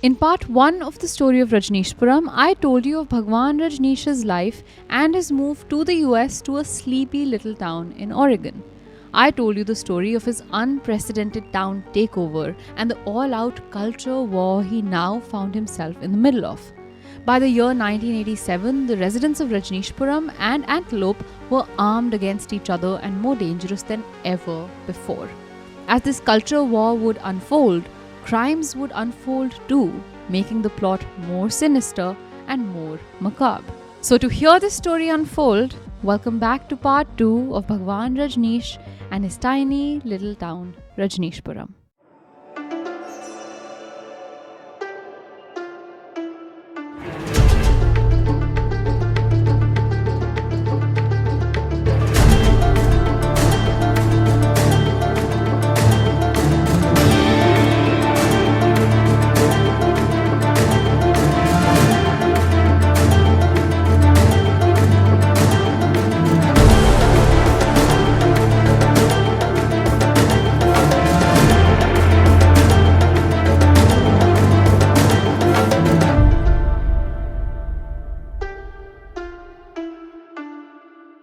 In part 1 of the story of Rajneeshpuram, I told you of Bhagwan Rajneesh's life and his move to the US to a sleepy little town in Oregon. I told you the story of his unprecedented town takeover and the all-out culture war he now found himself in the middle of. By the year 1987, the residents of Rajneeshpuram and Antelope were armed against each other and more dangerous than ever before. As this culture war would unfold, crimes would unfold too, making the plot more sinister and more macabre. So to hear this story unfold, welcome back to part 2 of Bhagwan Rajneesh and his tiny little town, Rajneeshpuram.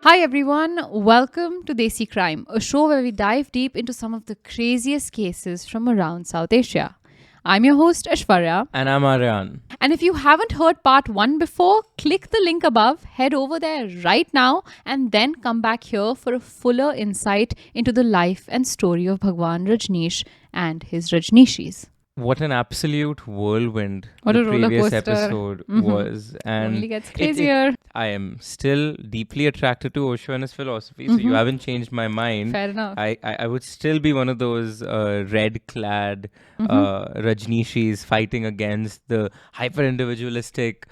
Hi everyone, welcome to Desi Crime, a show where we dive deep into some of the craziest cases from around South Asia. I'm your host Aishwarya. And I'm Aryan. And if you haven't heard part 1 before, click the link above, head over there right now, and then come back here for a fuller insight into the life and story of Bhagwan Rajneesh and his Rajneeshis. What an absolute whirlwind What the a roller previous coaster. episode was. And Only gets crazier. I am still deeply attracted to Osho and his philosophy, so you haven't changed my mind. Fair enough. I would still be one of those red-clad Rajneeshis fighting against the hyper-individualistic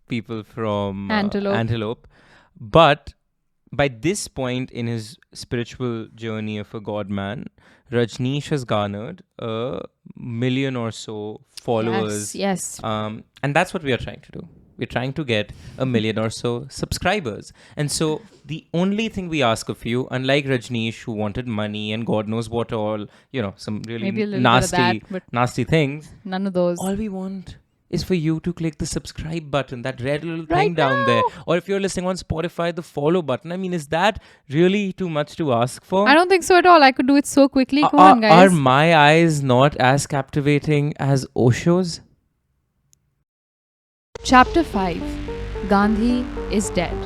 people from Antelope. But by this point in his spiritual journey of a god man, Rajneesh has garnered 1 million or so followers. Yes. And that's what we are trying to do. We're trying to get 1 million or so subscribers. And so the only thing we ask of you, unlike Rajneesh who wanted money and God knows what all, some really nasty things. None of those. All we want is for you to click the subscribe button, that red little thing down there. Or if you're listening on Spotify, the follow button. I mean, is that really too much to ask for? I don't think so at all. I could do it so quickly. Come on, guys. Are my eyes not as captivating as Osho's? Chapter 5. Gandhi Is Dead.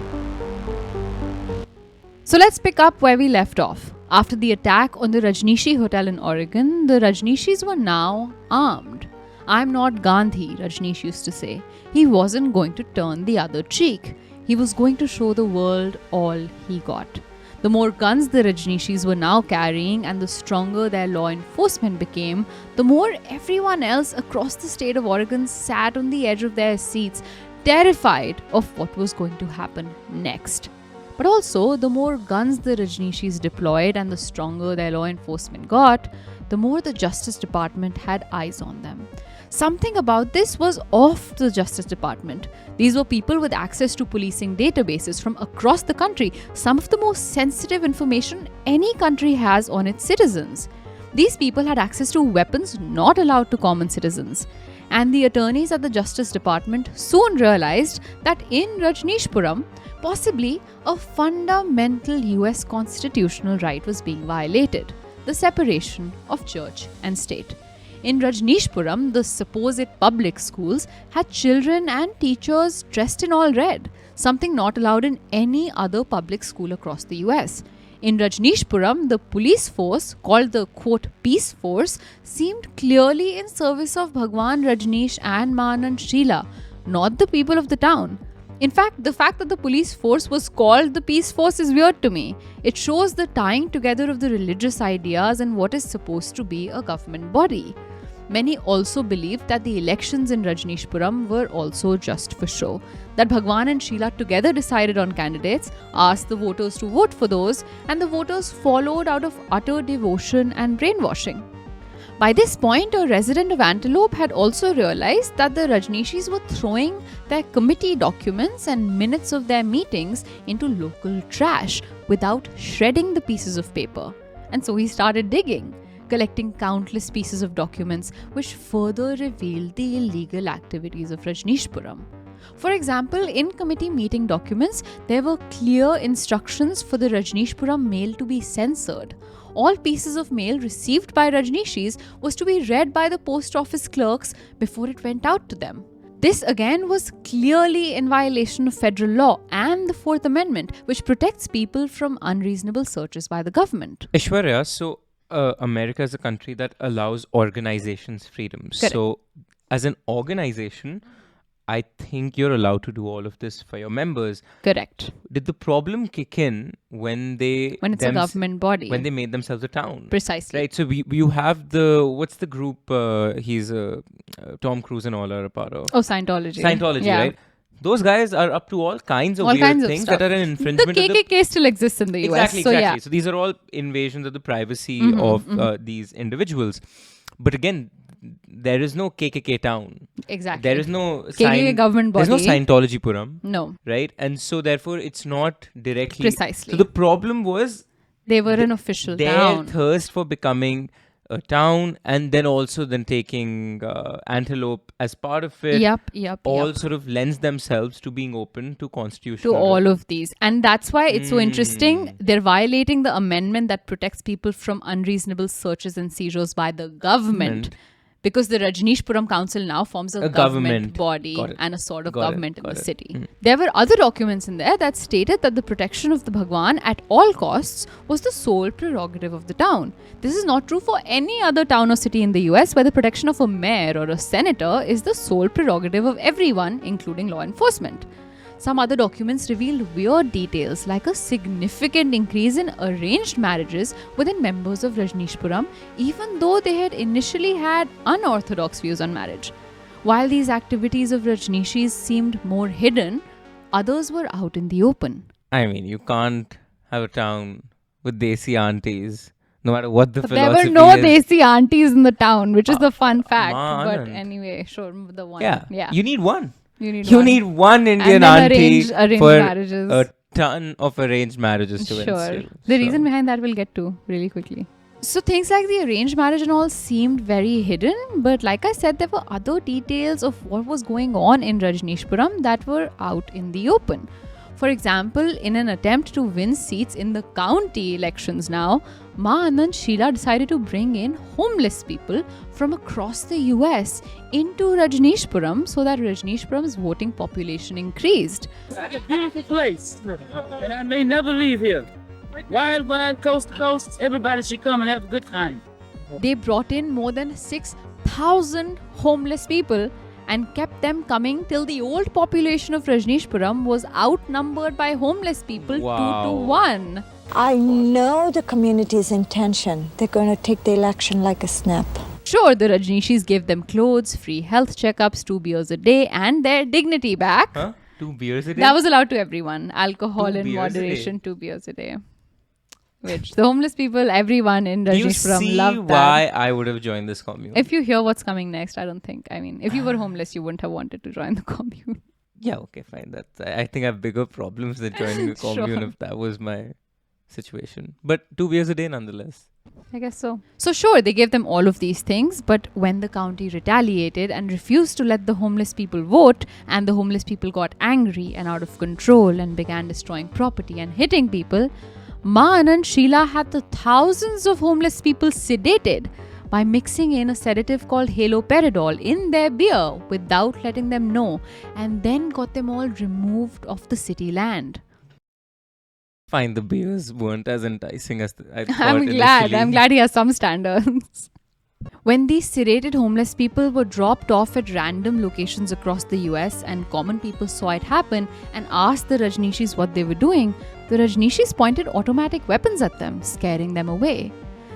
So let's pick up where we left off. After the attack on the Rajneeshi Hotel in Oregon, the Rajneeshis were now armed. "I'm not Gandhi," Rajneesh used to say. He wasn't going to turn the other cheek. He was going to show the world all he got. The more guns the Rajneeshis were now carrying and the stronger their law enforcement became, the more everyone else across the state of Oregon sat on the edge of their seats, terrified of what was going to happen next. But also, the more guns the Rajneeshis deployed and the stronger their law enforcement got, the more the Justice Department had eyes on them. Something about this was off the Justice Department. These were people with access to policing databases from across the country, some of the most sensitive information any country has on its citizens. These people had access to weapons not allowed to common citizens. And the attorneys at the Justice Department soon realized that in Rajneeshpuram, possibly a fundamental US constitutional right was being violated: the separation of church and state. In Rajneeshpuram, the supposed public schools had children and teachers dressed in all red, something not allowed in any other public school across the US. In Rajneeshpuram, the police force, called the quote peace force, seemed clearly in service of Bhagwan Rajneesh and Maanand Sheela, not the people of the town. In fact, the fact that the police force was called the peace force is weird to me. It shows the tying together of the religious ideas and what is supposed to be a government body. Many also believed that the elections in Rajneeshpuram were also just for show, that Bhagwan and Sheela together decided on candidates, asked the voters to vote for those, and the voters followed out of utter devotion and brainwashing. By this point, a resident of Antelope had also realized that the Rajneeshis were throwing their committee documents and minutes of their meetings into local trash without shredding the pieces of paper. And so he started digging. collecting countless pieces of documents which further revealed the illegal activities of Rajneeshpuram. For example, in committee meeting documents, there were clear instructions for the Rajneeshpuram mail to be censored. All pieces of mail received by Rajneeshis was to be read by the post office clerks before it went out to them. This again was clearly in violation of federal law and the Fourth Amendment, which protects people from unreasonable searches by the government. Aishwarya, so America is a country that allows organizations freedom. Correct. So as an organization, I think you're allowed to do all of this for your members. Correct. Did the problem kick in when it's a government body? When they made themselves a town. Precisely. Right. So you have what's the group he's Tom Cruise and all are a part of? Oh, Scientology. Scientology, yeah. right? Those guys are up to all kinds of all weird kinds things of that are an infringement the of KKK still exists in the US. Exactly. So, yeah. So these are all invasions of the privacy of these individuals. But again, there is no KKK town. Exactly. There is no KKK government body. There's no Scientology-puram. No. Right? And so therefore it's not directly... Precisely. So the problem was... They were an official their town. thirst for becoming a town and then taking Antelope as part of it. Yep. Sort of lends themselves to being open to constitutional... To all of these. And that's why it's so interesting. They're violating the amendment that protects people from unreasonable searches and seizures by the government. Because the Rajneeshpuram Council now forms a government body and a sort of government in the city. There were other documents in there that stated that the protection of the Bhagwan at all costs was the sole prerogative of the town. This is not true for any other town or city in the US, where the protection of a mayor or a senator is the sole prerogative of everyone, including law enforcement. Some other documents revealed weird details like a significant increase in arranged marriages within members of Rajneeshpuram, even though they had initially had unorthodox views on marriage. While these activities of Rajneeshis seemed more hidden, others were out in the open. I mean, you can't have a town with Desi aunties, no matter what the philosophy is. There were no is. Desi aunties in the town, which is the fun fact. Man. But anyway, sure, the one. Yeah. You need one. You need one Indian auntie arranged for marriages. A ton of arranged marriages to ensue. The reason behind that we'll get to really quickly. So things like the arranged marriage and all seemed very hidden, but like I said, there were other details of what was going on in Rajneeshpuram that were out in the open. For example, in an attempt to win seats in the county elections now, Ma and Sheila decided to bring in homeless people from across the US into Rajneeshpuram so that Rajneeshpuram's voting population increased. It's a beautiful place, and I may never leave here. Wild, coast to coast, everybody should come and have a good time. They brought in more than 6,000 homeless people and kept them coming till the old population of Rajneeshpuram was outnumbered by homeless people 2 to 1. I know the community's intention. They're going to take the election like a snap. Sure, the Rajneeshis gave them clothes, free health checkups, 2 beers a day, and their dignity back. Huh? 2 beers a day? That was allowed to everyone. Alcohol in beers moderation, 2 beers a day. Which the homeless people, everyone in Rajneeshpuram loved that. Why I would have joined this commune? If you hear what's coming next, I don't think. I mean, if you were homeless, you wouldn't have wanted to join the commune. Yeah, okay, fine. I think I have bigger problems than joining the commune if that was my situation. But 2 beers a day nonetheless. I guess so. So sure, they gave them all of these things, but when the county retaliated and refused to let the homeless people vote, and the homeless people got angry and out of control and began destroying property and hitting people, Ma and Sheila had the thousands of homeless people sedated by mixing in a sedative called haloperidol in their beer without letting them know, and then got them all removed off the city land. Fine, the beers weren't as enticing as I thought I'm initially. glad he has some standards. When these sedated homeless people were dropped off at random locations across the US and common people saw it happen and asked the Rajneeshis what they were doing, the Rajneeshis pointed automatic weapons at them, scaring them away.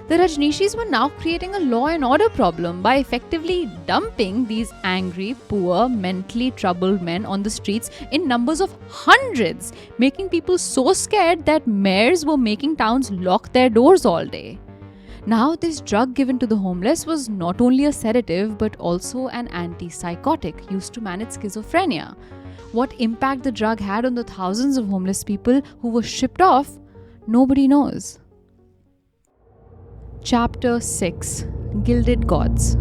The Rajneeshis were now creating a law and order problem by effectively dumping these angry, poor, mentally troubled men on the streets in numbers of hundreds, making people so scared that mayors were making towns lock their doors all day. Now, this drug given to the homeless was not only a sedative but also an antipsychotic used to manage schizophrenia. What impact the drug had on the thousands of homeless people who were shipped off, nobody knows. Chapter 6 Gilded Gods.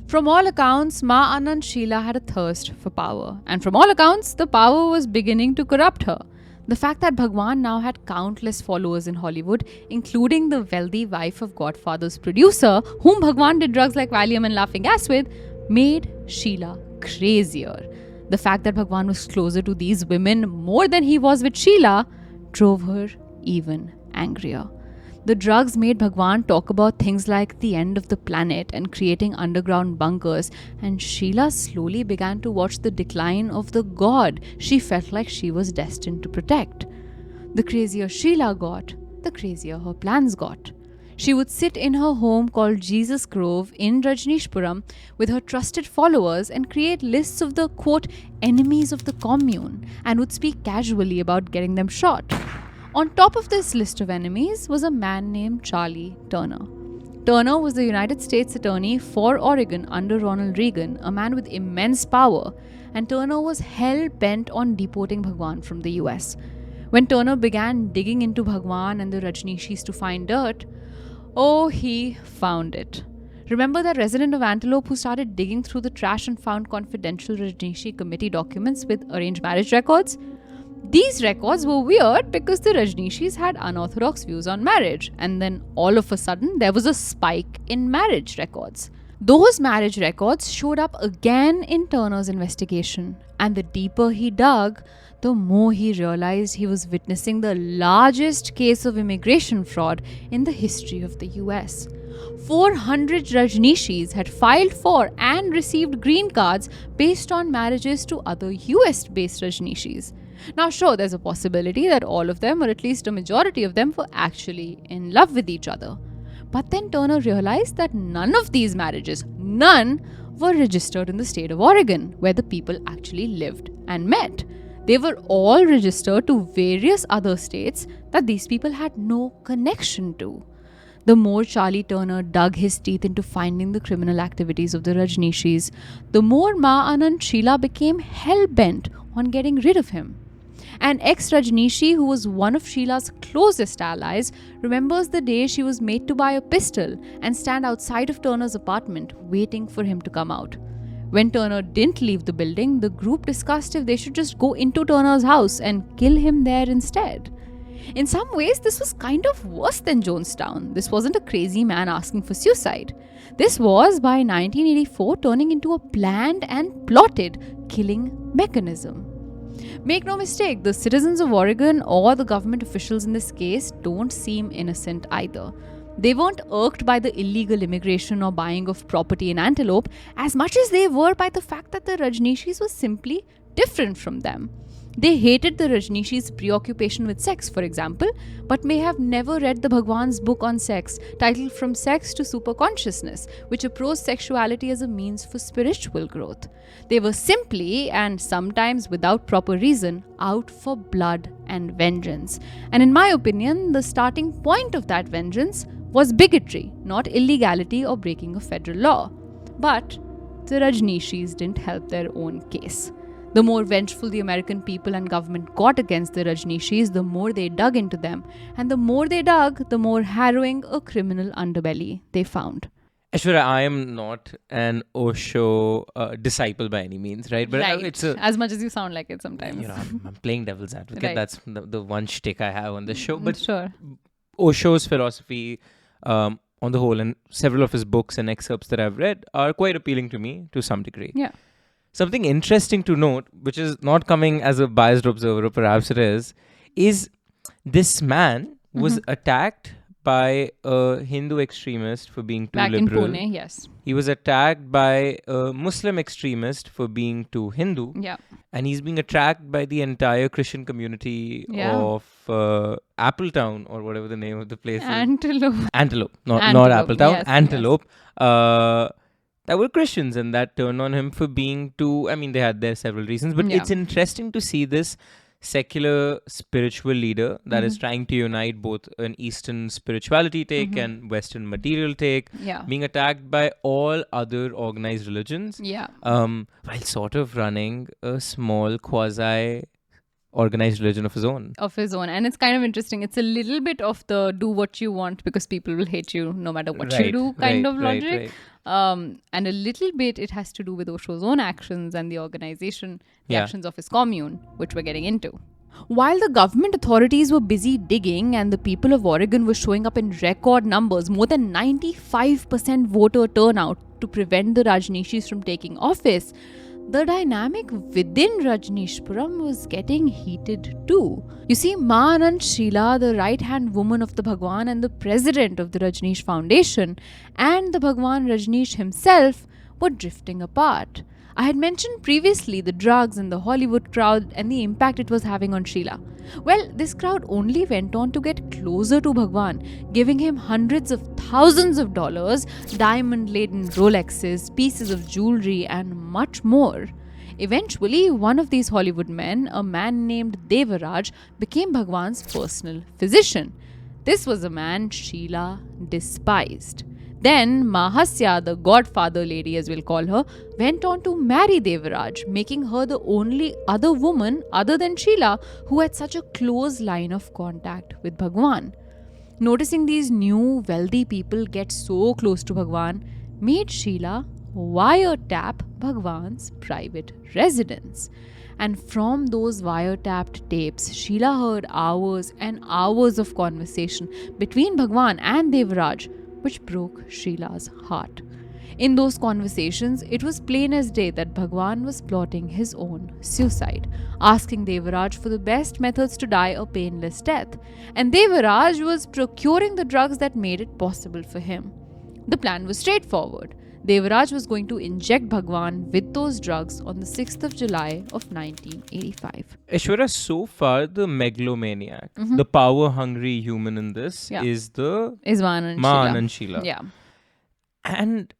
From all accounts, Ma Anand Sheela had a thirst for power, and from all accounts, the power was beginning to corrupt her. The fact that Bhagwan now had countless followers in Hollywood, including the wealthy wife of Godfather's producer, whom Bhagwan did drugs like Valium and laughing gas with, made Sheela crazier. The fact that Bhagwan was closer to these women more than he was with Sheela drove her even angrier. The drugs made Bhagwan talk about things like the end of the planet and creating underground bunkers, and Sheela slowly began to watch the decline of the god she felt like she was destined to protect. The crazier Sheela got, the crazier her plans got. She would sit in her home called Jesus Grove in Rajneeshpuram with her trusted followers and create lists of the, quote, enemies of the commune, and would speak casually about getting them shot. On top of this list of enemies was a man named Charlie Turner. Turner was the United States Attorney for Oregon under Ronald Reagan, a man with immense power, and Turner was hell-bent on deporting Bhagwan from the US. When Turner began digging into Bhagwan and the Rajneeshis to find dirt, oh, he found it. Remember that resident of Antelope who started digging through the trash and found confidential Rajneeshi committee documents with arranged marriage records? These records were weird because the Rajneeshis had unorthodox views on marriage, and then all of a sudden there was a spike in marriage records. Those marriage records showed up again in Turner's investigation, and the deeper he dug, the more he realized he was witnessing the largest case of immigration fraud in the history of the US. 400 Rajneeshis had filed for and received green cards based on marriages to other US-based Rajneeshis. Now, sure, there's a possibility that all of them, or at least a majority of them, were actually in love with each other. But then Turner realized that none of these marriages, none, were registered in the state of Oregon, where the people actually lived and met. They were all registered to various other states that these people had no connection to. The more Charlie Turner dug his teeth into finding the criminal activities of the Rajneeshis, the more Ma Anand Sheela became hell-bent on getting rid of him. An ex-Rajneeshi who was one of Sheela's closest allies remembers the day she was made to buy a pistol and stand outside of Turner's apartment waiting for him to come out. When Turner didn't leave the building, the group discussed if they should just go into Turner's house and kill him there instead. In some ways, this was kind of worse than Jonestown. This wasn't a crazy man asking for suicide. This was, by 1984, turning into a planned and plotted killing mechanism. Make no mistake, the citizens of Oregon or the government officials in this case don't seem innocent either. They weren't irked by the illegal immigration or buying of property in Antelope as much as they were by the fact that the Rajneeshis were simply different from them. They hated the Rajneeshis' preoccupation with sex, for example, but may have never read the Bhagwan's book on sex, titled From Sex to Superconsciousness, which approached sexuality as a means for spiritual growth. They were simply, and sometimes without proper reason, out for blood and vengeance. And in my opinion, the starting point of that vengeance was bigotry, not illegality or breaking of federal law. But the Rajneeshis didn't help their own case. The more vengeful the American people and government got against the Rajneeshis, the more they dug into them. And the more they dug, the more harrowing a criminal underbelly they found. Aishwarya, I am not an Osho disciple by any means, right? But right. It's as much as you sound like it sometimes. I'm playing devil's advocate. Right. That's the one shtick I have on this show. But sure. Osho's philosophy on the whole, and several of his books and excerpts that I've read are quite appealing to me to some degree. Yeah. Something interesting to note, which is not coming as a biased observer, or perhaps it is this man was attacked by a Hindu extremist for being too Back liberal. in Pune, yes. He was attacked by a Muslim extremist for being too Hindu. Yeah. And he's being attacked by the entire Christian community of Appletown, or whatever the name of the place is. Antelope. Not Appletown. Yes, Antelope. Yes. That were Christians, and that turned on him for being too... I mean, they had their several reasons, but it's interesting to see this secular spiritual leader that is trying to unite both an Eastern spirituality take and Western material take, being attacked by all other organized religions, while sort of running a small quasi organized religion of his own. And it's kind of interesting. It's a little bit of the do what you want because people will hate you no matter what you do kind of logic. And a little bit it has to do with Osho's own actions and the organization, the actions of his commune, which we're getting into. While the government authorities were busy digging and the people of Oregon were showing up in record numbers, more than 95% voter turnout to prevent the Rajneeshis from taking office, the dynamic within Rajneeshpuram was getting heated too. You see, Ma Anand Sheela, the right-hand woman of the Bhagwan and the president of the Rajneesh Foundation, and the Bhagwan Rajneesh himself were drifting apart. I had mentioned previously the drugs and the Hollywood crowd and the impact it was having on Sheela. Well, this crowd only went on to get closer to Bhagwan, giving him hundreds of thousands of dollars, diamond-laden Rolexes, pieces of jewelry, and much more. Eventually, one of these Hollywood men, a man named Devaraj, became Bhagwan's personal physician. This was a man Sheela despised. Then Mahasya, the godfather lady as we'll call her, went on to marry Devaraj, making her the only other woman other than Sheela who had such a close line of contact with Bhagwan. Noticing these new wealthy people get so close to Bhagwan made Sheela wiretap Bhagwan's private residence. And from those wiretapped tapes, Sheela heard hours and hours of conversation between Bhagwan and Devaraj, which broke Sheela's heart. In those conversations, it was plain as day that Bhagwan was plotting his own suicide, asking Devaraj for the best methods to die a painless death, and Devaraj was procuring the drugs that made it possible for him. The plan was straightforward. Devaraj was going to inject Bhagwan with those drugs on the 6th of July of 1985. Aishwarya, so far the megalomaniac, the power-hungry human in this is Ma Anand Sheela. Yeah. And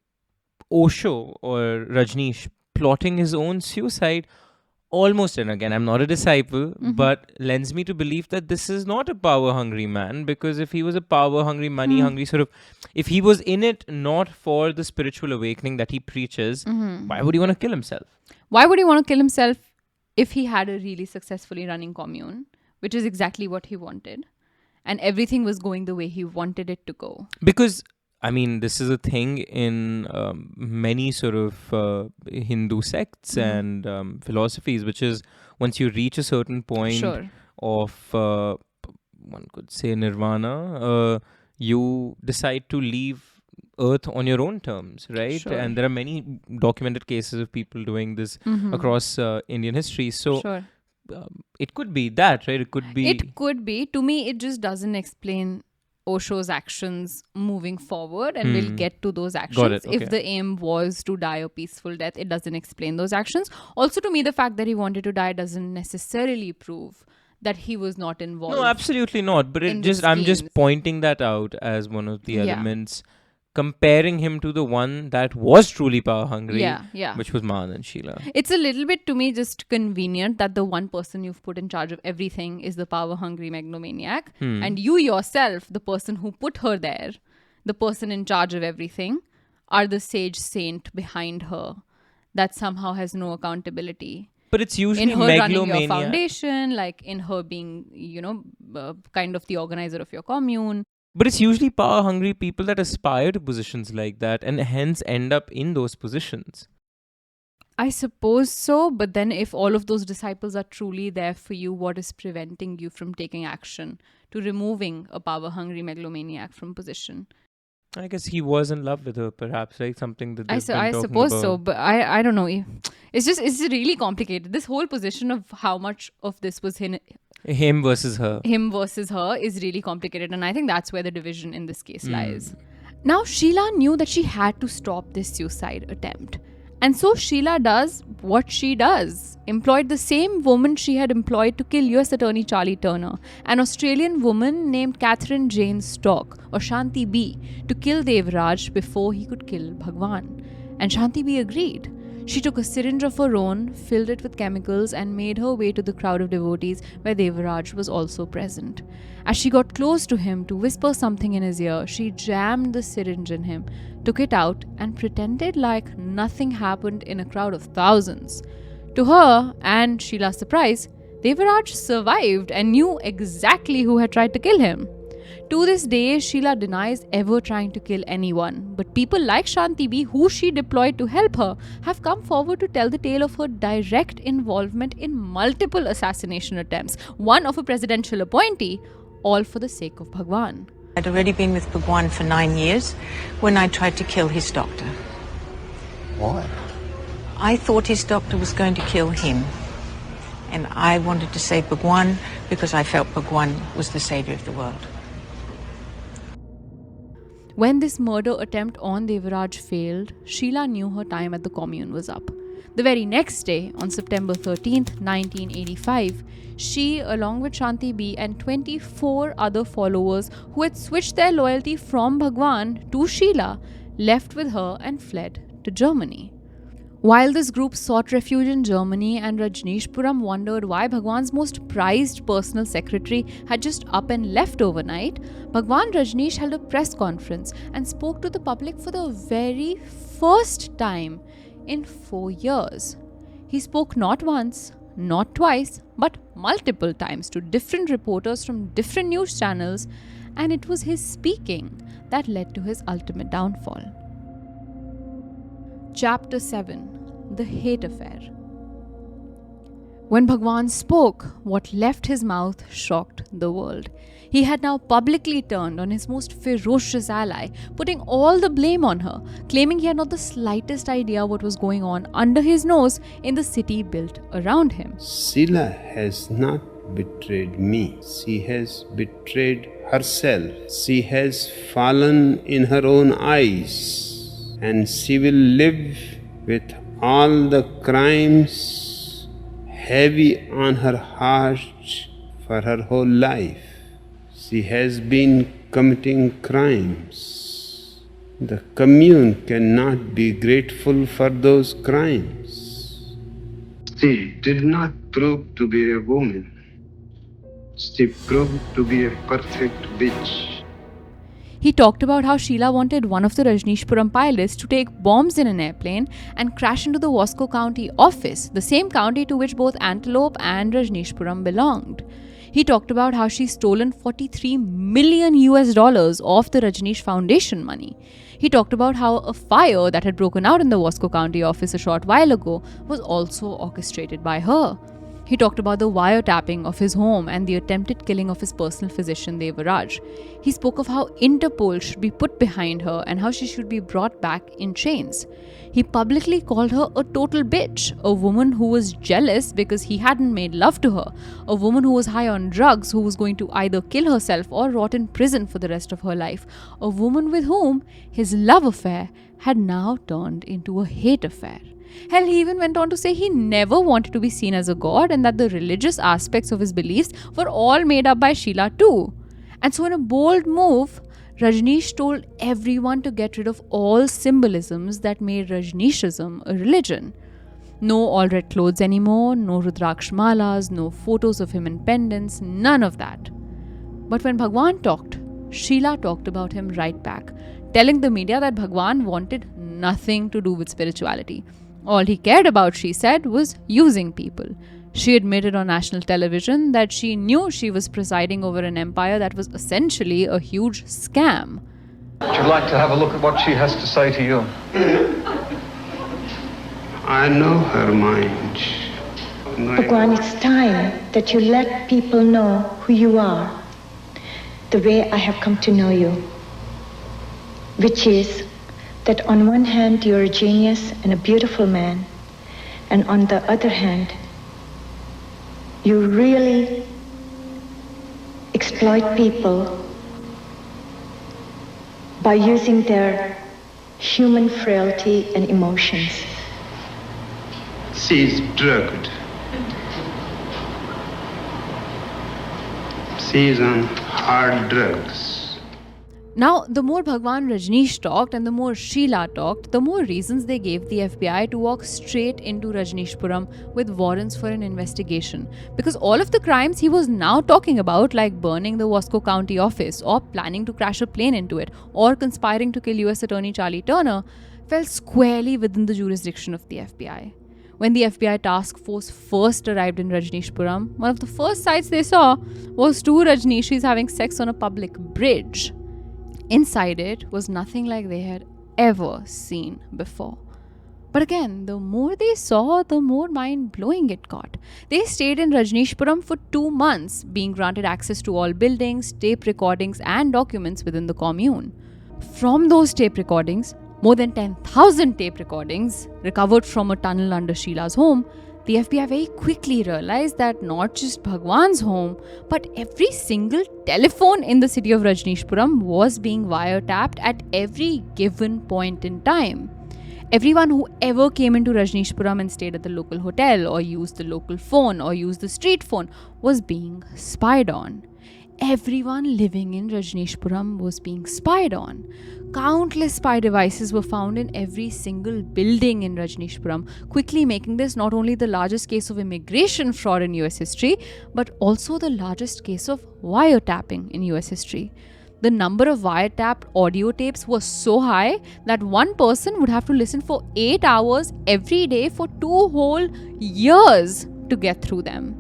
Osho or Rajneesh plotting his own suicide almost, and again, I'm not a disciple, but lends me to believe that this is not a power-hungry man, because if he was a power-hungry, money-hungry sort of, if he was in it not for the spiritual awakening that he preaches, why would he want to kill himself? Why would he want to kill himself if he had a really successfully running commune, which is exactly what he wanted, and everything was going the way he wanted it to go? Because I mean, this is a thing in many sort of Hindu sects and philosophies, which is once you reach a certain point of, one could say, nirvana, you decide to leave Earth on your own terms, right? Sure. And there are many documented cases of people doing this across Indian history. So it could be that, right? It could be. It could be. To me, it just doesn't explain Osho's actions moving forward, and we'll get to those actions. Okay. If the aim was to die a peaceful death, it doesn't explain those actions. Also, to me, the fact that he wanted to die doesn't necessarily prove that he was not involved. No, absolutely not. But I'm just pointing that out as one of the elements, comparing him to the one that was truly power hungry, which was Ma Anand Sheela. It's a little bit, to me, just convenient that the one person you've put in charge of everything is the power hungry megalomaniac, and you yourself, the person who put her there, the person in charge of everything, are the sage saint behind her that somehow has no accountability. But it's usually in her running your megalomania. Foundation, like in her being, kind of the organizer of your commune. But it's usually power-hungry people that aspire to positions like that and hence end up in those positions. I suppose so, but then if all of those disciples are truly there for you, what is preventing you from taking action to removing a power-hungry megalomaniac from position? I guess he was in love with her, perhaps, right? Something that I suppose about. So, but I don't know. It's really complicated. This whole position of how much of this was him versus her is really complicated, and I think that's where the division in this case lies. Now, Sheela knew that she had to stop this suicide attempt, and so Sheela does what she does. Employed the same woman she had employed to kill US Attorney Charlie Turner, an Australian woman named Catherine Jane Stock, or Shanti B, to kill Devaraj before he could kill Bhagwan. And Shanti B agreed. She took a syringe of her own, filled it with chemicals, and made her way to the crowd of devotees where Devaraj was also present. As she got close to him to whisper something in his ear, she jammed the syringe in him, took it out, and pretended like nothing happened in a crowd of thousands. To her, and Sheela's surprise, Devaraj survived and knew exactly who had tried to kill him. To this day, Sheila denies ever trying to kill anyone, but people like Shanti B, who she deployed to help her, have come forward to tell the tale of her direct involvement in multiple assassination attempts, one of a presidential appointee, all for the sake of Bhagwan. I'd already been with Bhagwan for 9 years when I tried to kill his doctor. Why? I thought his doctor was going to kill him. And I wanted to save Bhagwan because I felt Bhagwan was the savior of the world. When this murder attempt on Devaraj failed, Sheila knew her time at the commune was up. The very next day, on September 13th, 1985, she, along with Shanti B and 24 other followers who had switched their loyalty from Bhagwan to Sheila, left with her and fled to Germany. While this group sought refuge in Germany and Rajneeshpuram wondered why Bhagwan's most prized personal secretary had just up and left overnight, Bhagwan Rajneesh held a press conference and spoke to the public for the very first time in 4 years. He spoke not once, not twice, but multiple times to different reporters from different news channels, and it was his speaking that led to his ultimate downfall. Chapter 7: The Hate Affair. When Bhagwan spoke, what left his mouth shocked the world. He had now publicly turned on his most ferocious ally, putting all the blame on her, claiming he had not the slightest idea what was going on under his nose in the city built around him. Sheila has not betrayed me. She has betrayed herself. She has fallen in her own eyes. And she will live with all the crimes heavy on her heart for her whole life. She has been committing crimes. The commune cannot be grateful for those crimes. She did not prove to be a woman. She proved to be a perfect bitch. He talked about how Sheila wanted one of the Rajneeshpuram pilots to take bombs in an airplane and crash into the Wasco County office, the same county to which both Antelope and Rajneeshpuram belonged. He talked about how she's stolen $43 million of the Rajneesh Foundation money. He talked about how a fire that had broken out in the Wasco County office a short while ago was also orchestrated by her. He talked about the wiretapping of his home and the attempted killing of his personal physician Devaraj. He spoke of how Interpol should be put behind her and how she should be brought back in chains. He publicly called her a total bitch, a woman who was jealous because he hadn't made love to her, a woman who was high on drugs who was going to either kill herself or rot in prison for the rest of her life, a woman with whom his love affair had now turned into a hate affair. Hell, he even went on to say he never wanted to be seen as a god and that the religious aspects of his beliefs were all made up by Sheila too. And so in a bold move, Rajneesh told everyone to get rid of all symbolisms that made Rajneeshism a religion. No all red clothes anymore, no Rudraksh malas, no photos of him in pendants, none of that. But when Bhagwan talked, Sheila talked about him right back, telling the media that Bhagwan wanted nothing to do with spirituality. All he cared about, she said, was using people. She admitted on national television that she knew she was presiding over an empire that was essentially a huge scam. Would you like to have a look at what she has to say to you? I know her mind. Bhagwan, it's time that you let people know who you are, the way I have come to know you, which is that on one hand you're a genius and a beautiful man, and on the other hand, you really exploit people by using their human frailty and emotions. She is drugged. She is on hard drugs. Now, the more Bhagwan Rajneesh talked and the more Sheila talked, the more reasons they gave the FBI to walk straight into Rajneeshpuram with warrants for an investigation. Because all of the crimes he was now talking about, like burning the Wasco County office, or planning to crash a plane into it, or conspiring to kill US Attorney Charlie Turner, fell squarely within the jurisdiction of the FBI. When the FBI task force first arrived in Rajneeshpuram, one of the first sights they saw was two Rajneeshis having sex on a public bridge. Inside it was nothing like they had ever seen before. But again, the more they saw, the more mind-blowing it got. They stayed in Rajneeshpuram for 2 months, being granted access to all buildings, tape recordings and documents within the commune. From those tape recordings, more than 10,000 tape recordings recovered from a tunnel under Sheila's home, the FBI very quickly realized that not just Bhagwan's home, but every single telephone in the city of Rajneeshpuram was being wiretapped at every given point in time. Everyone who ever came into Rajneeshpuram and stayed at the local hotel or used the local phone or used the street phone was being spied on. Everyone living in Rajneeshpuram was being spied on. Countless spy devices were found in every single building in Rajneeshpuram, quickly making this not only the largest case of immigration fraud in US history, but also the largest case of wiretapping in US history. The number of wiretapped audio tapes was so high that one person would have to listen for 8 hours every day for 2 whole years to get through them.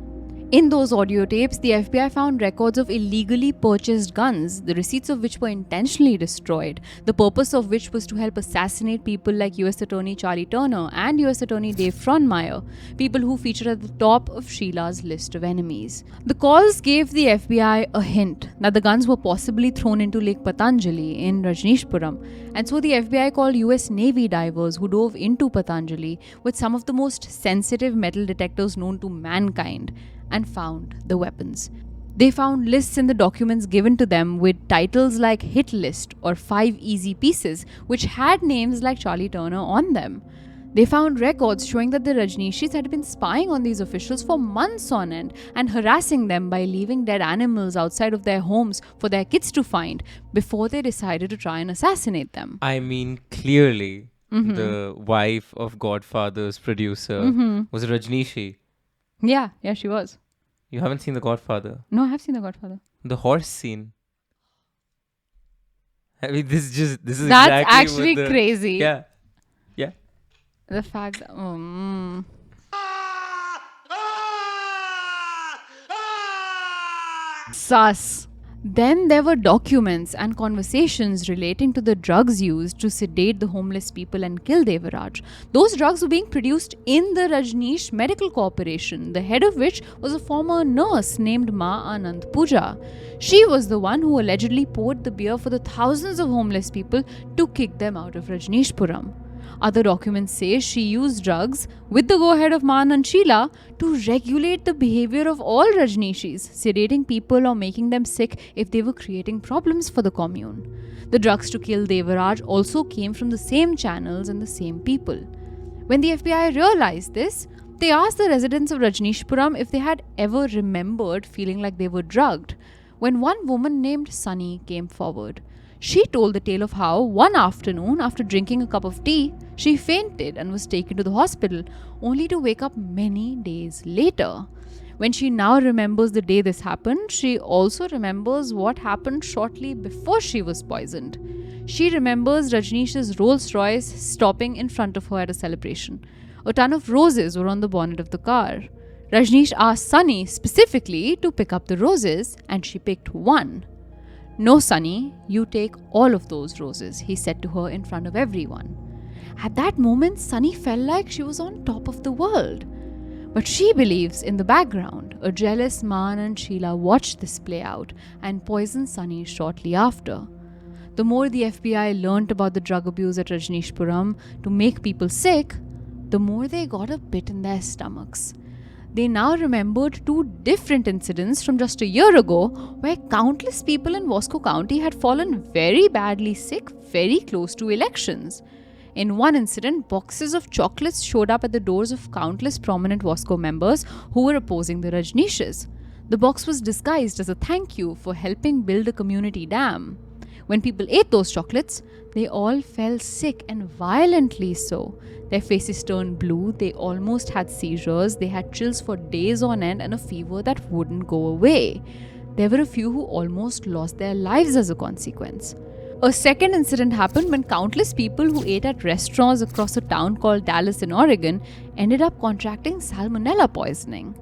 In those audio tapes, the FBI found records of illegally purchased guns, the receipts of which were intentionally destroyed, the purpose of which was to help assassinate people like US Attorney Charlie Turner and US Attorney Dave Frohnmeyer, people who featured at the top of Sheila's list of enemies. The calls gave the FBI a hint that the guns were possibly thrown into Lake Patanjali in Rajneeshpuram, and so the FBI called US Navy divers who dove into Patanjali with some of the most sensitive metal detectors known to mankind, and found the weapons. They found lists in the documents given to them with titles like Hit List or 5 Easy Pieces, which had names like Charlie Turner on them. They found records showing that the Rajneeshis had been spying on these officials for months on end and harassing them by leaving dead animals outside of their homes for their kids to find before they decided to try and assassinate them. I mean, clearly, the wife of Godfather's producer was Rajneeshi. Yeah, she was. You haven't seen The Godfather? No, I have seen The Godfather. The horse scene. I mean, this is That's exactly actually crazy. Yeah. The fact that... Sus. Then there were documents and conversations relating to the drugs used to sedate the homeless people and kill Devaraj. Those drugs were being produced in the Rajneesh Medical Corporation, the head of which was a former nurse named Ma Anand Puja. She was the one who allegedly poured the beer for the thousands of homeless people to kick them out of Rajneeshpuram. Other documents say she used drugs, with the go-ahead of Man and Sheila, to regulate the behavior of all Rajneeshis, sedating people or making them sick if they were creating problems for the commune. The drugs to kill Devaraj also came from the same channels and the same people. When the FBI realized this, they asked the residents of Rajneeshpuram if they had ever remembered feeling like they were drugged, when one woman named Sunny came forward. She told the tale of how, one afternoon, after drinking a cup of tea, she fainted and was taken to the hospital, only to wake up many days later. When she now remembers the day this happened, she also remembers what happened shortly before she was poisoned. She remembers Rajneesh's Rolls Royce stopping in front of her at a celebration. A ton of roses were on the bonnet of the car. Rajneesh asked Sunny specifically to pick up the roses, and she picked one. "No, Sunny, you take all of those roses," he said to her in front of everyone. At that moment, Sunny felt like she was on top of the world. But she believes in the background, a jealous Man and Sheila watched this play out and poisoned Sunny shortly after. The more the FBI learnt about the drug abuse at Rajneeshpuram to make people sick, the more they got a pit in their stomachs. They now remembered 2 different incidents from just a year ago where countless people in Wasco County had fallen very badly sick very close to elections. In one incident, boxes of chocolates showed up at the doors of countless prominent Wasco members who were opposing the Rajneeshis. The box was disguised as a thank you for helping build a community dam. When people ate those chocolates, they all fell sick, and violently so. Their faces turned blue, they almost had seizures, they had chills for days on end and a fever that wouldn't go away. There were a few who almost lost their lives as a consequence. A second incident happened when countless people who ate at restaurants across a town called Dallas in Oregon ended up contracting salmonella poisoning.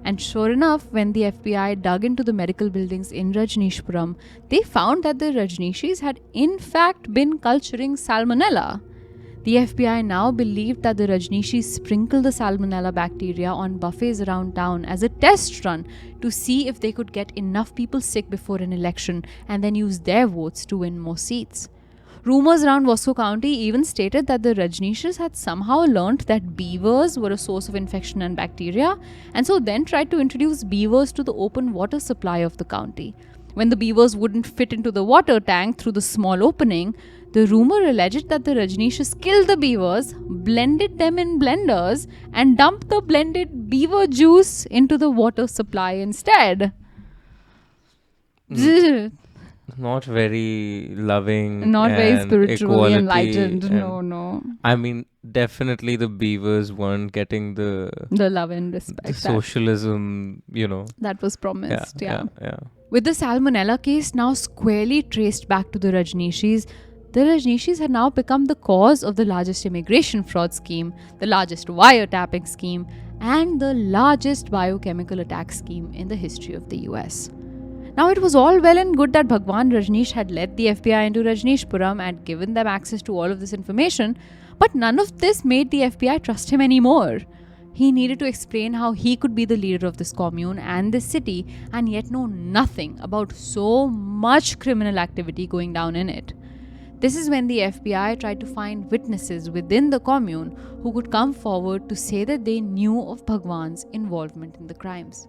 And sure enough, when the FBI dug into the medical buildings in Rajneeshpuram, they found that the Rajneeshis had in fact been culturing salmonella. The FBI now believed that the Rajneeshis sprinkled the salmonella bacteria on buffets around town as a test run to see if they could get enough people sick before an election and then use their votes to win more seats. Rumors around Wasco County even stated that the Rajneeshis had somehow learnt that beavers were a source of infection and bacteria, and so then tried to introduce beavers to the open water supply of the county. When the beavers wouldn't fit into the water tank through the small opening, the rumor alleged that the Rajneeshis killed the beavers, blended them in blenders, and dumped the blended beaver juice into the water supply instead. Not very loving. Not very spiritually enlightened. And No. I mean, definitely the beavers weren't getting the love and respect. The socialism, that was promised. Yeah. Yeah. With the salmonella case now squarely traced back to the Rajneeshis had now become the cause of the largest immigration fraud scheme, the largest wiretapping scheme, and the largest biochemical attack scheme in the history of the US. Now, it was all well and good that Bhagwan Rajneesh had led the FBI into Rajneeshpuram and given them access to all of this information, but none of this made the FBI trust him anymore. He needed to explain how he could be the leader of this commune and this city and yet know nothing about so much criminal activity going down in it. This is when the FBI tried to find witnesses within the commune who could come forward to say that they knew of Bhagwan's involvement in the crimes.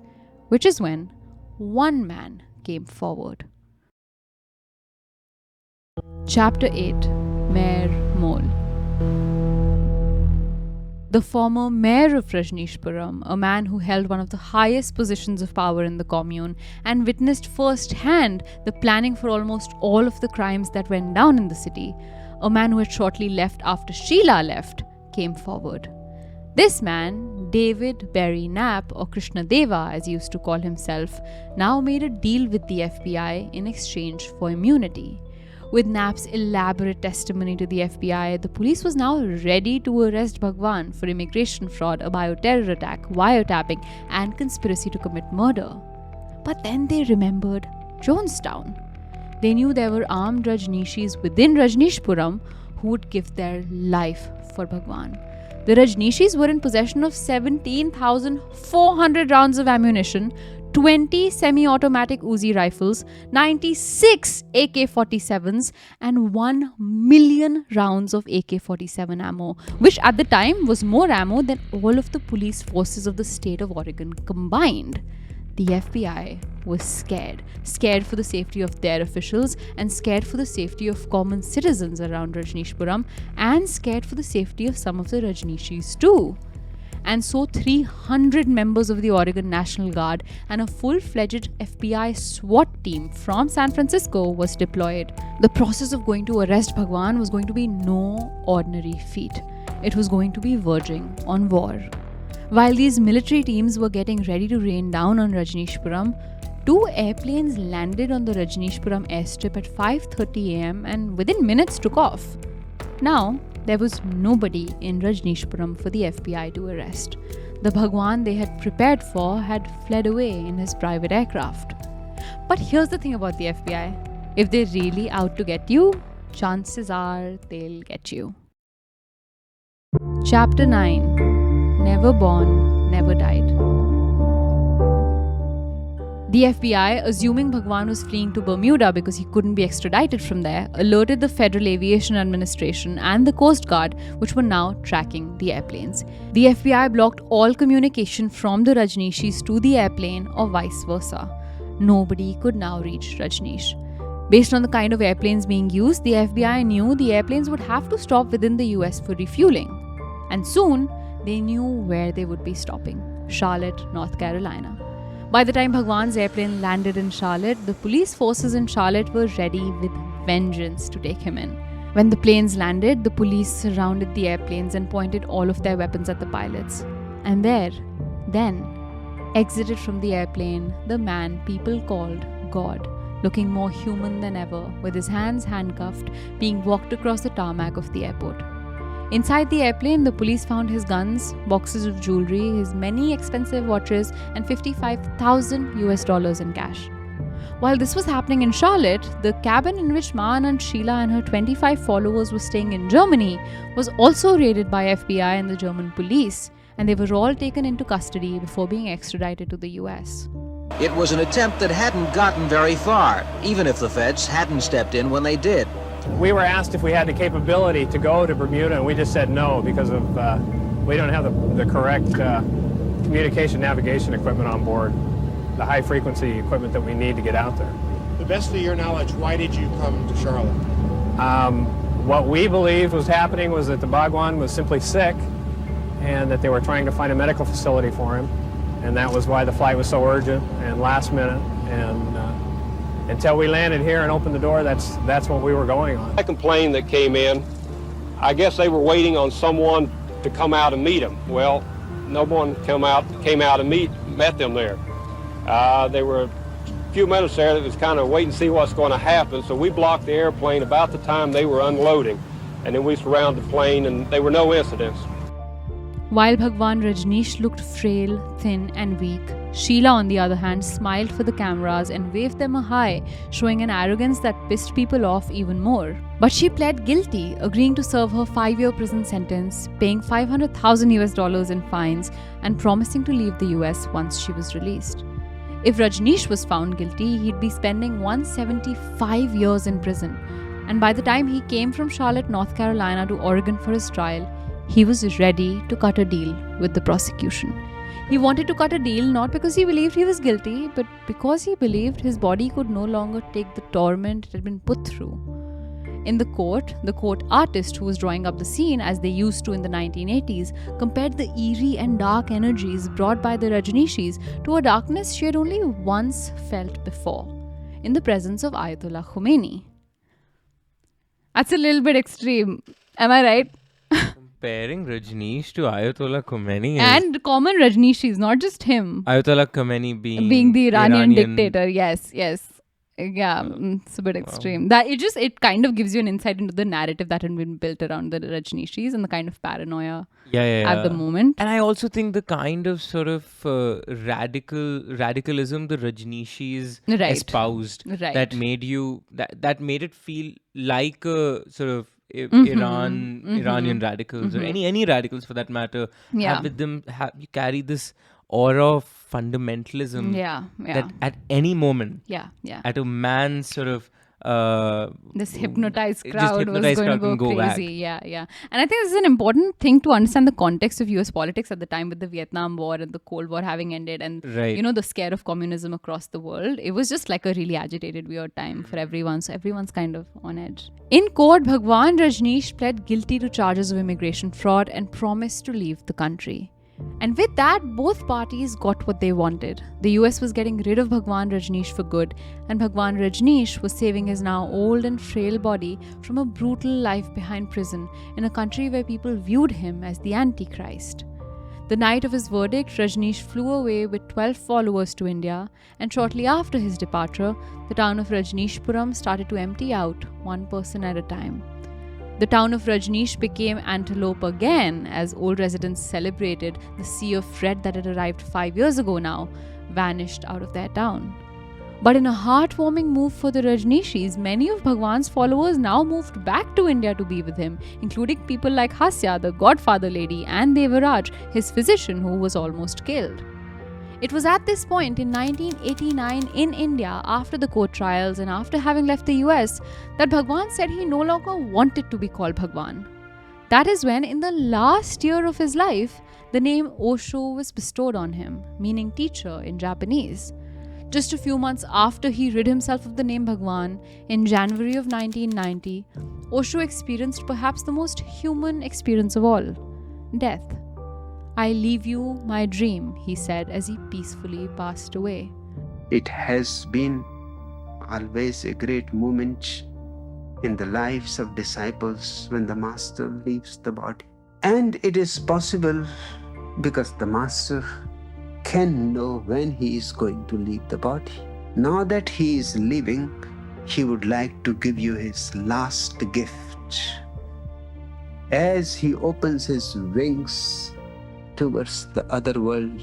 Which is when one man came forward. Chapter 8. Mayor Mole. The former mayor of Rajneeshpuram, a man who held one of the highest positions of power in the commune and witnessed firsthand the planning for almost all of the crimes that went down in the city, a man who had shortly left after Sheila left, came forward. This man, David Berry Knapp, or Krishna Deva as he used to call himself, now made a deal with the FBI in exchange for immunity. With Knapp's elaborate testimony to the FBI, the police was now ready to arrest Bhagwan for immigration fraud, a bioterror attack, wiretapping, and conspiracy to commit murder. But then they remembered Jonestown. They knew there were armed Rajneeshis within Rajneeshpuram who would give their life for Bhagwan. The Rajneeshis were in possession of 17,400 rounds of ammunition, 20 semi-automatic Uzi rifles, 96 AK-47s, and 1 million rounds of AK-47 ammo, which at the time was more ammo than all of the police forces of the state of Oregon combined. The FBI was scared for the safety of their officials and scared for the safety of common citizens around Rajneeshpuram and scared for the safety of some of the Rajneeshis too. And so 300 members of the Oregon National Guard and a full-fledged FBI SWAT team from San Francisco was deployed. The process of going to arrest Bhagwan was going to be no ordinary feat. It was going to be verging on war. While these military teams were getting ready to rain down on Rajneeshpuram, 2 airplanes landed on the Rajneeshpuram airstrip at 5:30 a.m. and within minutes took off. Now, there was nobody in Rajneeshpuram for the FBI to arrest. The Bhagwan they had prepared for had fled away in his private aircraft. But here's the thing about the FBI. If they're really out to get you, chances are they'll get you. Chapter 9. Never born, never died. The FBI, assuming Bhagwan was fleeing to Bermuda because he couldn't be extradited from there, alerted the Federal Aviation Administration and the Coast Guard, which were now tracking the airplanes. The FBI blocked all communication from the Rajneeshis to the airplane or vice versa. Nobody could now reach Rajneesh. Based on the kind of airplanes being used, the FBI knew the airplanes would have to stop within the US for refueling. And soon, they knew where they would be stopping: Charlotte, North Carolina. By the time Bhagwan's airplane landed in Charlotte, the police forces in Charlotte were ready with vengeance to take him in. When the planes landed, the police surrounded the airplanes and pointed all of their weapons at the pilots. And then, exited from the airplane the man people called God, looking more human than ever, with his hands handcuffed, being walked across the tarmac of the airport. Inside the airplane, the police found his guns, boxes of jewelry, his many expensive watches, and $55,000 in cash. While this was happening in Charlotte, the cabin in which Maanand Sheila and her 25 followers were staying in Germany was also raided by FBI and the German police, and they were all taken into custody before being extradited to the US. It was an attempt that hadn't gotten very far, even if the feds hadn't stepped in when they did. We were asked if we had the capability to go to Bermuda, and we just said no because of we don't have the correct communication navigation equipment on board, the high-frequency equipment that we need to get out there. To the best of your knowledge, why did you come to Charlotte? What we believed was happening was that the Bhagwan was simply sick and that they were trying to find a medical facility for him, and that was why the flight was so urgent and last minute, and until we landed here and opened the door, that's what we were going on. The second plane that came in, I guess they were waiting on someone to come out and meet them. Well, no one came out and met them there. There were a few minutes there that was kind of wait and see what's going to happen, so we blocked the airplane about the time they were unloading, and then we surrounded the plane, and there were no incidents. While Bhagwan Rajneesh looked frail, thin and weak, Sheila, on the other hand, smiled for the cameras and waved them a hi, showing an arrogance that pissed people off even more. But she pled guilty, agreeing to serve her 5-year prison sentence, paying $500,000 in fines, and promising to leave the US once she was released. If Rajneesh was found guilty, he'd be spending 175 years in prison. And by the time he came from Charlotte, North Carolina to Oregon for his trial, he was ready to cut a deal with the prosecution. He wanted to cut a deal not because he believed he was guilty, but because he believed his body could no longer take the torment it had been put through. In the court artist who was drawing up the scene, as they used to in the 1980s, compared the eerie and dark energies brought by the Rajneeshis to a darkness she had only once felt before, in the presence of Ayatollah Khomeini. That's a little bit extreme. Am I right? Comparing Rajneesh to Ayatollah Khomeini and common Rajneeshis, not just him. Ayatollah Khomeini being the Iranian dictator. Yes. Yeah, it's a bit extreme. That it kind of gives you an insight into the narrative that had been built around the Rajneeshis and the kind of paranoia at the moment. And I also think the kind of sort of radicalism the Rajneeshis espoused that made it feel like a sort of Iranian radicals or any radicals for that matter have with them you carry this aura of fundamentalism that at any moment at a man's sort of this hypnotized crowd was going to go crazy. And I think this is an important thing to understand the context of US politics at the time, with the Vietnam War and the Cold War having ended and the scare of communism across the world. It was just like a really agitated, weird time for everyone, so everyone's kind of on edge. In court, Bhagwan Rajneesh pled guilty to charges of immigration fraud and promised to leave the country. And with that, both parties got what they wanted. The US was getting rid of Bhagwan Rajneesh for good, and Bhagwan Rajneesh was saving his now old and frail body from a brutal life behind prison in a country where people viewed him as the Antichrist. The night of his verdict, Rajneesh flew away with 12 followers to India, and shortly after his departure, the town of Rajneeshpuram started to empty out, one person at a time. The town of Rajneesh became Antelope again as old residents celebrated the sea of red that had arrived 5 years ago now, vanished out of their town. But in a heartwarming move for the Rajneeshis, many of Bhagwan's followers now moved back to India to be with him, including people like Hasya, the Godfather lady, and Devaraj, his physician who was almost killed. It was at this point in 1989 in India, after the court trials and after having left the US, that Bhagwan said he no longer wanted to be called Bhagwan. That is when, in the last year of his life, the name Osho was bestowed on him, meaning teacher in Japanese. Just a few months after he rid himself of the name Bhagwan, in January of 1990, Osho experienced perhaps the most human experience of all, death. "I leave you my dream," he said as he peacefully passed away. It has been always a great moment in the lives of disciples when the Master leaves the body. And it is possible because the Master can know when he is going to leave the body. Now that he is leaving, he would like to give you his last gift. As he opens his wings towards the other world,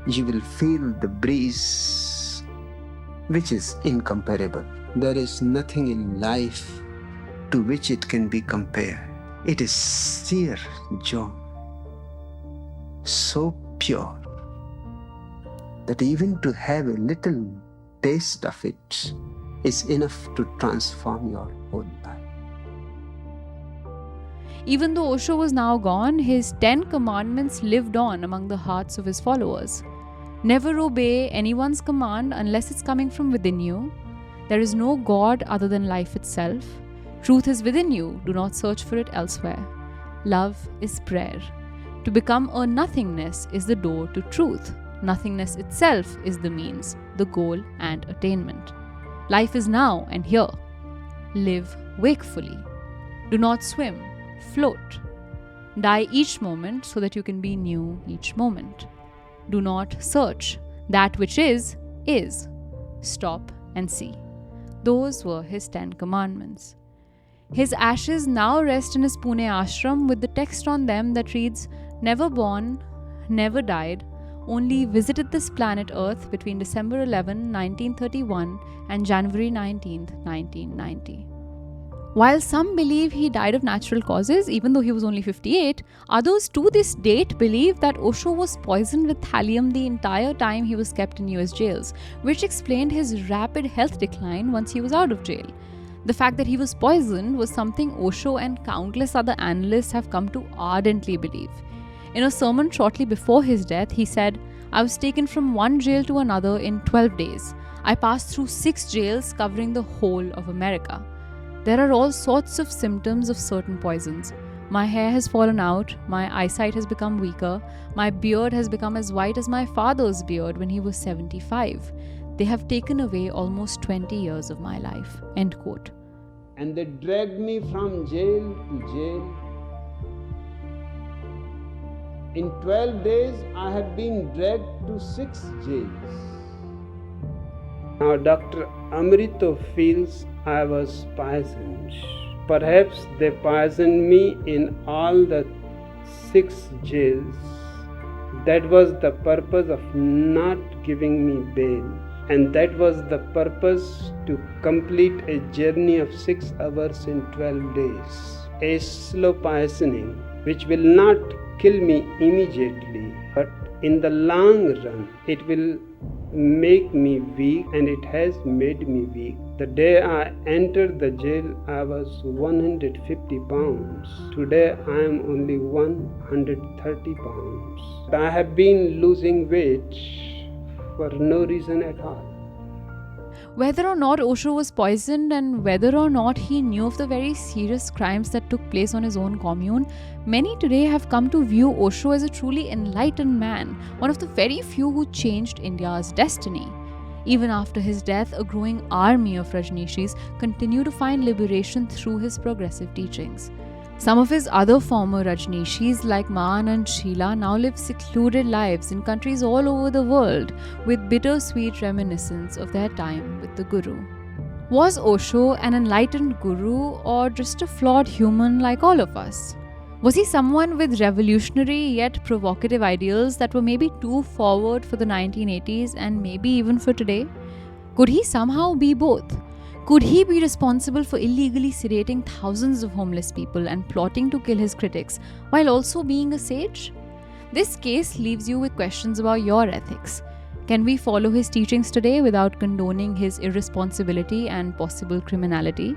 you will feel the breeze, which is incomparable. There is nothing in life to which it can be compared. It is sheer joy, so pure that even to have a little taste of it is enough to transform your whole life. Even though Osho was now gone, his 10 commandments lived on among the hearts of his followers. Never obey anyone's command unless it's coming from within you. There is no God other than life itself. Truth is within you. Do not search for it elsewhere. Love is prayer. To become a nothingness is the door to truth. Nothingness itself is the means, the goal and attainment. Life is now and here. Live wakefully. Do not swim. Float. Die each moment so that you can be new each moment. Do not search. That which is. Stop and see. Those were his 10 commandments. His ashes now rest in his Pune ashram with the text on them that reads, "Never born, never died, only visited this planet Earth between December 11, 1931 and January 19, 1990. While some believe he died of natural causes, even though he was only 58, others to this date believe that Osho was poisoned with thallium the entire time he was kept in US jails, which explained his rapid health decline once he was out of jail. The fact that he was poisoned was something Osho and countless other analysts have come to ardently believe. In a sermon shortly before his death, he said, "I was taken from one jail to another in 12 days. I passed through 6 jails covering the whole of America. There are all sorts of symptoms of certain poisons. My hair has fallen out, my eyesight has become weaker, my beard has become as white as my father's beard when he was 75. They have taken away almost 20 years of my life." End quote. And they dragged me from jail to jail. In 12 days, I have been dragged to 6 jails. Now Dr. Amrito feels I was poisoned. Perhaps they poisoned me in all the 6 jails. That was the purpose of not giving me bail. And that was the purpose to complete a journey of 6 hours in 12 days. A slow poisoning which will not kill me immediately, but in the long run it will make me weak, and it has made me weak. The day I entered the jail, I was 150 pounds. Today I am only 130 pounds. I have been losing weight for no reason at all. Whether or not Osho was poisoned and whether or not he knew of the very serious crimes that took place on his own commune, many today have come to view Osho as a truly enlightened man, one of the very few who changed India's destiny. Even after his death, a growing army of Rajneeshis continue to find liberation through his progressive teachings. Some of his other former Rajneeshis like Maan and Sheila now live secluded lives in countries all over the world with bittersweet reminiscence of their time with the Guru. Was Osho an enlightened Guru or just a flawed human like all of us? Was he someone with revolutionary yet provocative ideals that were maybe too forward for the 1980s and maybe even for today? Could he somehow be both? Could he be responsible for illegally sedating thousands of homeless people and plotting to kill his critics while also being a sage? This case leaves you with questions about your ethics. Can we follow his teachings today without condoning his irresponsibility and possible criminality?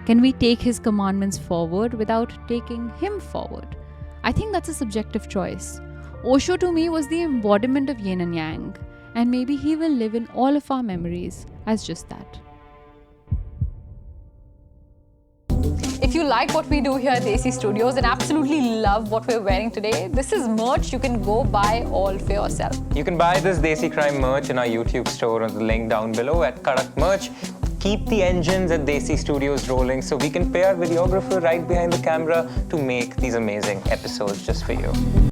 Can we take his commandments forward without taking him forward? I think that's a subjective choice. Osho to me was the embodiment of yin and yang, and maybe he will live in all of our memories as just that. If you like what we do here at Desi Studios and absolutely love what we're wearing today, this is merch you can go buy all for yourself. You can buy this Desi Crime merch in our YouTube store on the link down below at Kadak Merch. Keep the engines at Desi Studios rolling so we can pay our videographer right behind the camera to make these amazing episodes just for you.